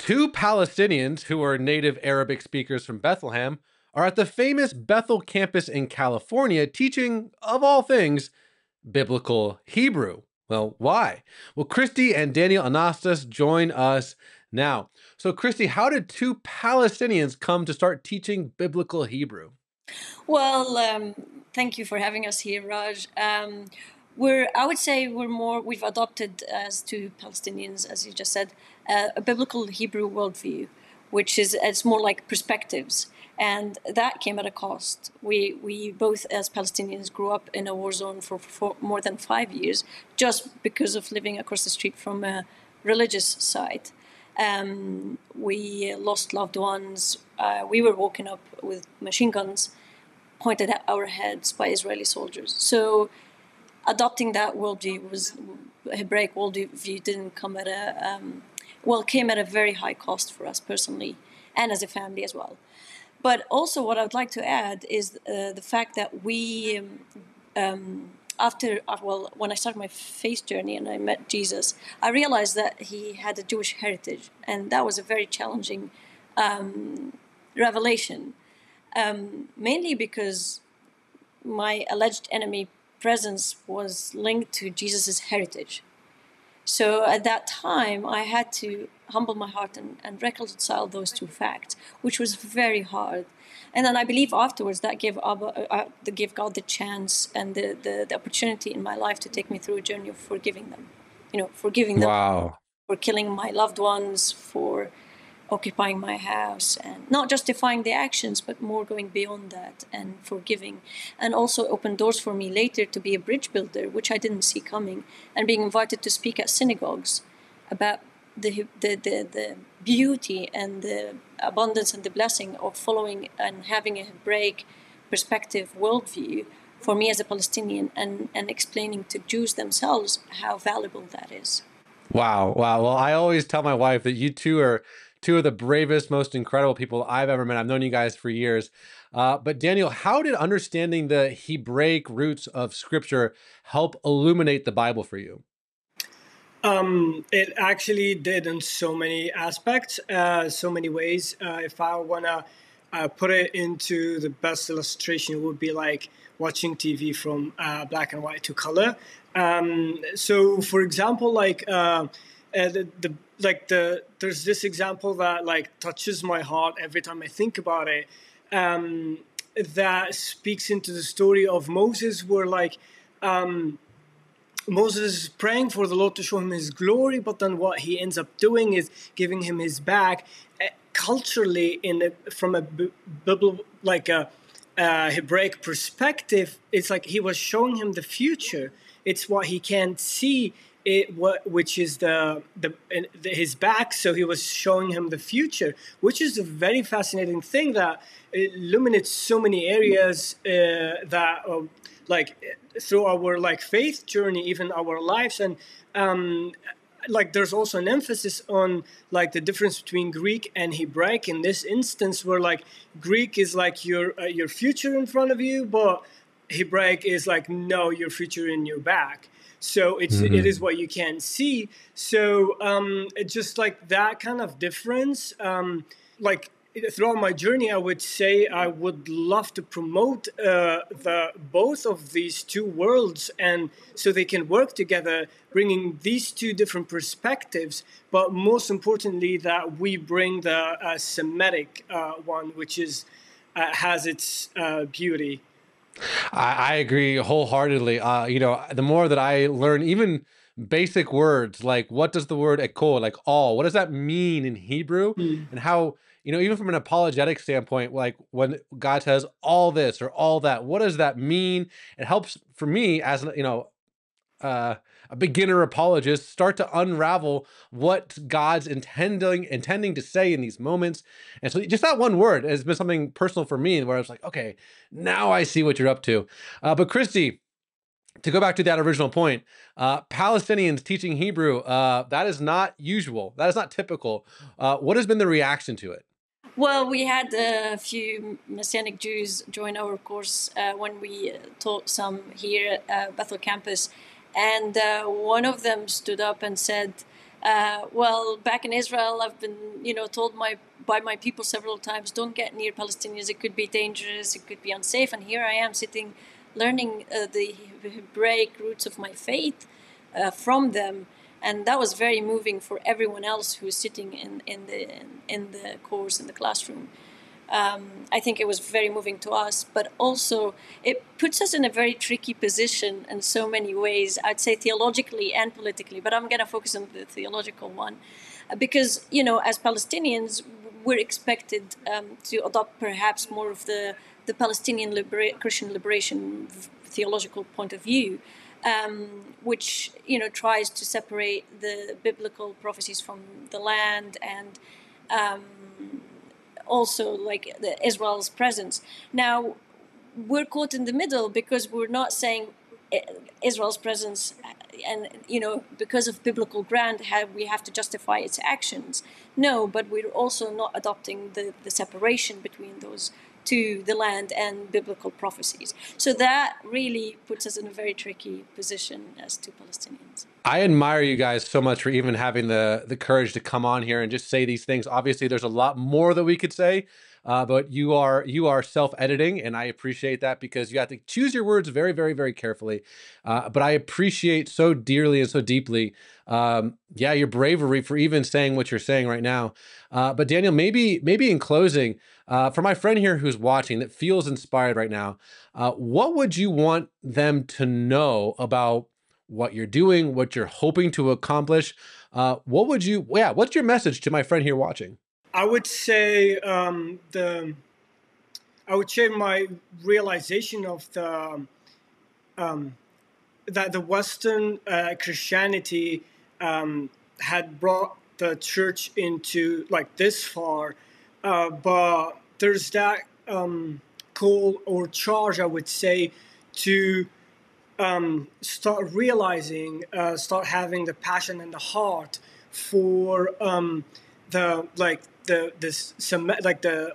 Two Palestinians who are native Arabic speakers from Bethlehem are at the famous Bethel Campus in California teaching, of all things, biblical Hebrew. Well, why? Well, Christy and Daniel Anastas join us now. So, Christy, how did two Palestinians come to start teaching biblical Hebrew? Well, thank you for having us here, Raj. I would say we've adopted as two Palestinians, as you just said, a biblical Hebrew worldview, which is, it's more like perspectives. And that came at a cost. We both, as Palestinians, grew up in a war zone for more than 5 years, just because of living across the street from a religious site. We lost loved ones. We were woken up with machine guns pointed at our heads by Israeli soldiers. So adopting that worldview Hebraic worldview didn't come at came at a very high cost for us personally and as a family as well. But also what I would like to add is the fact that we, when I started my faith journey and I met Jesus, I realized that he had a Jewish heritage, and that was a very challenging revelation, mainly because my alleged enemy presence was linked to Jesus's heritage. So at that time, I had to humble my heart and reconcile those two facts, which was very hard. And then I believe afterwards that gave God the chance and the opportunity in my life to take me through a journey of forgiving them. Forgiving them Wow. for killing my loved ones, for occupying my house, and not justifying the actions, but more going beyond that and forgiving. And also opened doors for me later to be a bridge builder, which I didn't see coming, and being invited to speak at synagogues about the beauty and the abundance and the blessing of following and having a Hebraic perspective worldview for me as a Palestinian, and explaining to Jews themselves how valuable that is. Wow. Wow. Well, I always tell my wife that you two are two of the bravest, most incredible people I've ever met. I've known you guys for years. But Daniel, how did understanding the Hebraic roots of Scripture help illuminate the Bible for you? It actually did in so many aspects, so many ways. If I want to put it into the best illustration, it would be like watching TV from black and white to color. So, for example, there's this example that touches my heart every time I think about it. That speaks into the story of Moses, where Moses is praying for the Lord to show him his glory, but then what he ends up doing is giving him his back. Culturally, from a biblical, Hebraic perspective, it's like he was showing him the future. It's what he can't see, which is his back. So he was showing him the future, which is a very fascinating thing that illuminates so many areas through our faith journey, even our lives. And there's also an emphasis on the difference between Greek and Hebraic in this instance, where Greek is your future in front of you, but Hebraic is no, your future in your back. So it is what you can't see. So just that kind of difference, throughout my journey, I would say I would love to promote both of these two worlds, and so they can work together, bringing these two different perspectives. But most importantly, that we bring the Semitic one, which has its beauty. I agree wholeheartedly. The more that I learn, even basic words like what does the word ekol, like all, what does that mean in Hebrew, and how, even from an apologetic standpoint, like when God says all this or all that, what does that mean? It helps for me as a beginner apologist start to unravel what God's intending to say in these moments. And so just that one word has been something personal for me, where I was like, okay, now I see what you're up to. But Christy, to go back to that original point, Palestinians teaching Hebrew, that is not usual. That is not typical. What has been the reaction to it? Well, we had a few Messianic Jews join our course when we taught some here at Bethel Campus. And one of them stood up and said, Well, back in Israel, I've been, told by my people several times, don't get near Palestinians. It could be dangerous. It could be unsafe. And here I am sitting, learning the Hebraic roots of my faith from them, and that was very moving for everyone else who was sitting in the course in the classroom. I think it was very moving to us, but also it puts us in a very tricky position in so many ways, I'd say theologically and politically, but I'm going to focus on the theological one because, as Palestinians, we're expected to adopt perhaps more of the Palestinian Christian liberation theological point of view, which, tries to separate the biblical prophecies from the land and also like Israel's presence. Now, we're caught in the middle because we're not saying Israel's presence and, because of biblical ground, we have to justify its actions. No, but we're also not adopting the separation between those to the land and biblical prophecies. So that really puts us in a very tricky position as two Palestinians. I admire you guys so much for even having the courage to come on here and just say these things. Obviously, there's a lot more that we could say, but you are self-editing, and I appreciate that because you have to choose your words very, very, very carefully. But I appreciate so dearly and so deeply, your bravery for even saying what you're saying right now. But Daniel, maybe in closing, for my friend here who's watching that feels inspired right now, what would you want them to know about what you're doing, what you're hoping to accomplish? What's your message to my friend here watching? I would say I would share my realization of that the Western Christianity had brought the church into like this far, but there's that call or charge, I would say, to start realizing, start having the passion and the heart for the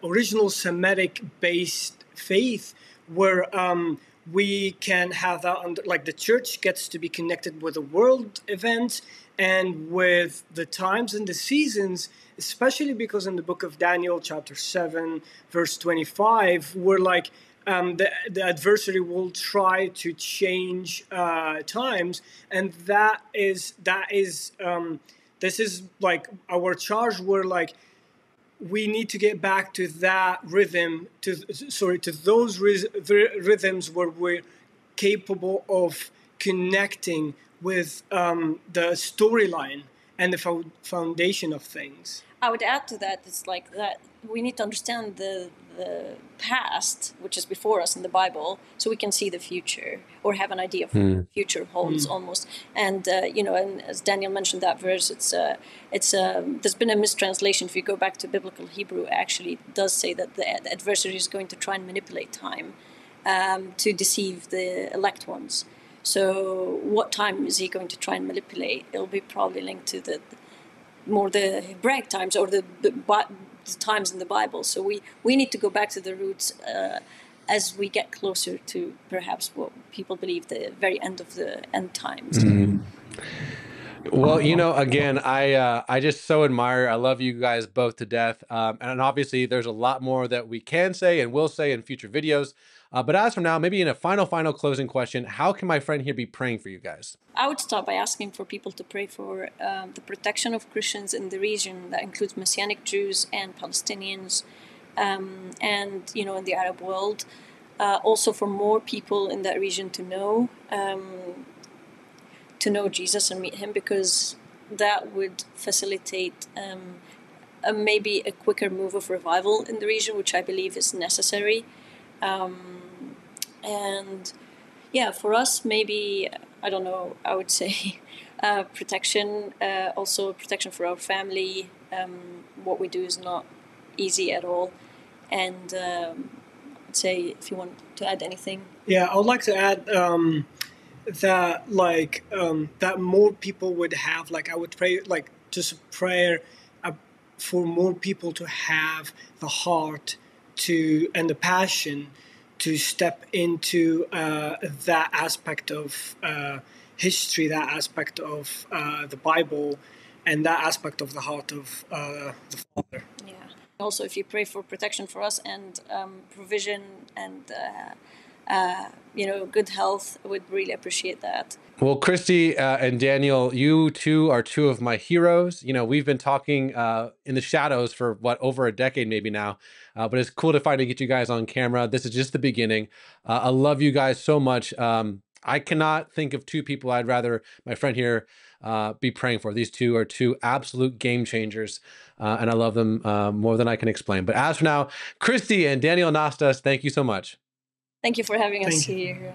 original Semitic based faith, where we can have that like the church gets to be connected with the world events and with the times and the seasons, especially because in the book of Daniel, chapter 7, verse 25, we're like, the adversary will try to change times, and this is like our charge. We're like, we need to get back to that rhythm, to those rhythms where we're capable of connecting with the storyline and the foundation of things. I would add to that, it's like that we need to understand the past, which is before us in the Bible, so we can see the future or have an idea of what the future holds almost. And, and as Daniel mentioned that verse, there's been a mistranslation. If you go back to biblical Hebrew, actually it does say that the adversary is going to try and manipulate time to deceive the elect ones. So what time is he going to try and manipulate? It'll be probably linked to the Hebraic times or the times in the Bible. So we need to go back to the roots as we get closer to perhaps what people believe the very end of the end times. Mm-hmm. Well, again, I just so admire. I love you guys both to death. And obviously, there's a lot more that we can say and will say in future videos. But as from now, maybe in a final closing question, how can my friend here be praying for you guys? I would start by asking for people to pray for the protection of Christians in the region. That includes Messianic Jews and Palestinians, and in the Arab world. Also for more people in that region to know Jesus and meet him, because that would facilitate maybe a quicker move of revival in the region, which I believe is necessary. And for us, maybe, I don't know, I would say protection, also protection for our family. What we do is not easy at all. And I'd say, if you want to add anything. Yeah, I would like to add that that more people would have, I would pray, just a prayer for more people to have the heart and the passion to step into that aspect of history, that aspect of the Bible, and that aspect of the heart of the Father. Yeah. Also, if you pray for protection for us and provision and good health, would really appreciate that. Well, Christy and Daniel, you two are two of my heroes. We've been talking in the shadows for over a decade maybe now, but it's cool to finally get you guys on camera. This is just the beginning. I love you guys so much. I cannot think of two people I'd rather my friend here be praying for. These two are two absolute game changers, and I love them more than I can explain. But as for now, Christy and Daniel Anastas, thank you so much. Thank you for having us here.